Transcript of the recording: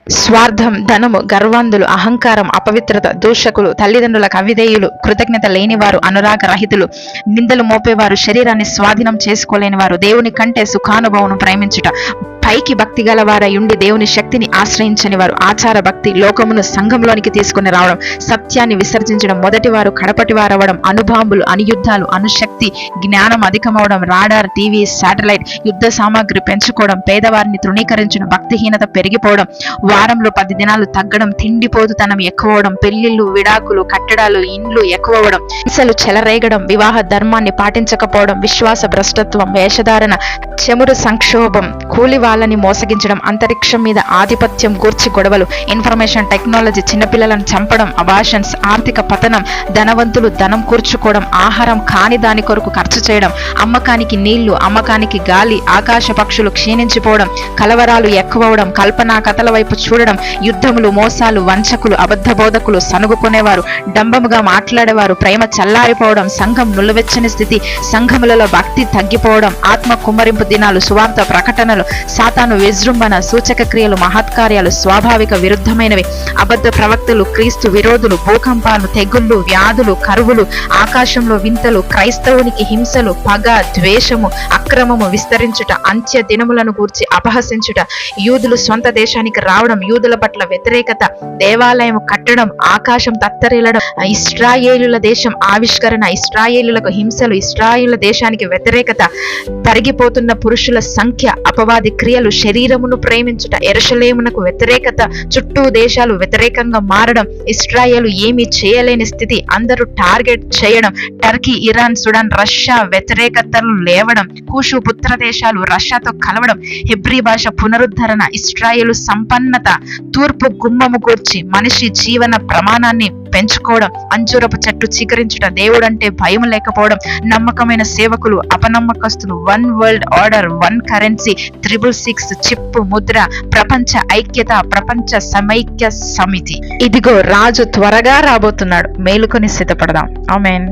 స్వార్థం, ధనము, గర్వాంధులు, అహంకారం, అపవిత్రత, దూషకులు, తల్లిదండ్రులకు అవిధేయులు, కృతజ్ఞత లేనివారు, అనురాగ రహితులు, నిందలు మోపేవారు, శరీరాన్ని స్వాధీనం చేసుకోలేని వారు, దేవుని కంటే సుఖానుభవం ప్రేమించుట, పైకి భక్తి గలవారై ఉండి దేవుని శక్తిని ఆశ్రయించని వారు, ఆచార భక్తి, లోకమును సంఘంలోనికి తీసుకుని రావడం, సత్యాన్ని విసర్జించడం, మొదటి వారు కడపటి వారవడం, అణుబాంబులు, అణుయుద్ధాలు, అణుశక్తి, జ్ఞానం అధికమవడం, రాడార్, టీవీ, శాటిలైట్, యుద్ధ సామాగ్రి పెంచుకోవడం, పేదవారిని తృణీకరించడం, భక్తిహీనత పెరిగిపోవడం, వారంలో 10 దినాలు తగ్గడం, తిండిపోతుతనం ఎక్కువవడం, పెళ్లిళ్ళు, విడాకులు, కట్టడాలు, ఇండ్లు ఎక్కువవడం, హింసలు చెలరేగడం, వివాహ ధర్మాన్ని పాటించకపోవడం, విశ్వాస భ్రష్టత్వం, వేషధారణ, చెమురు సంక్షోభం, కూలి వాళ్ళని మోసగించడం, అంతరిక్షం మీద ఆధిపత్యం గూర్చి గొడవలు, ఇన్ఫర్మేషన్ టెక్నాలజీ, చిన్నపిల్లలను చంపడం, అబాషన్స్, ఆర్థిక పతనం, ధనవంతులు ధనం కూర్చుకోవడం, ఆహారం కాని దాని కొరకు ఖర్చు చేయడం, అమ్మకానికి నీళ్లు, అమ్మకానికి గాలి, ఆకాశ పక్షులు క్షీణించిపోవడం, కలవరాలు ఎక్కువవడం, కల్పనా కథల వైపు చూడడం, యుద్ధములు, మోసాలు, వంచకులు, అబద్ధ బోధకులు, సనుగుకునేవారు, డంబముగా మాట్లాడేవారు, ప్రేమ చల్లారిపోవడం, సంఘం నులవెచ్చని స్థితి, సంఘములలో భక్తి తగ్గిపోవడం, ఆత్మ కుమ్మరింపు దినాలు, సువార్త ప్రకటనలు, సాతాను విజృంభణ, సూచక క్రియలు, మహత్కార్యాలు, స్వాభావిక విరుద్ధమైనవి, అబద్ధ ప్రవక్తలు, క్రీస్తు విరోధులు, భూకంపాలు, తెగుళ్ళు, వ్యాధులు, కరువులు, ఆకాశంలో వింతలు, క్రైస్తవునికి హింసలు, పగ, ద్వేషము, అక్రమము విస్తరించుట, అంత్య దినములను గూర్చి అపహసించుట, యూదులు స్వంత దేశానికి రావడం, యూదుల పట్ల వ్యతిరేకత, దేవాలయం కట్టడం, ఆకాశం తత్తరిల్లడం, ఇశ్రాయేలుల దేశం ఆవిష్కరణ, ఇశ్రాయేలులకు హింసలు, ఇశ్రాయేలుల దేశానికి వ్యతిరేకత, తరిగిపోతున్న పురుషుల సంఖ్య, అపవాది క్రియలు, శరీరమును ప్రేమించుట, యెరూషలేమునకు వ్యతిరేకత, చుట్టూ దేశాలు వ్యతిరేకంగా మారడం, ఇశ్రాయేలు ఏమీ చేయలేని స్థితి, అందరూ టార్గెట్ చేయడం, టర్కీ, ఇరాన్, సుడాన్, రష్యా వ్యతిరేకతలు లేవడం, కూషు పుత్ర దేశాలు రష్యాతో కలవడం, హెబ్రీ భాష పునరుద్ధరణ, ఇశ్రాయేలు సంపన్నత, తూర్పు గుమ్మము గూర్చి మనిషి జీవన ప్రమాణాన్ని పెంచుకోవడం, అంజూరపు చెట్టు చికరించుట, దేవుడంటే భయం లేకపోవడం, నమ్మకమైన సేవకులు, అపనమ్మకస్తులు, 1 world order, 1 currency, 666 chip Mudra, ప్రపంచ ఐక్యత, ప్రపంచ సమైక్య సమితి. ఇదిగో రాజు త్వరగా రాబోతున్నాడు, మేలుకొని సిద్ధపడదాం. ఆమేన్.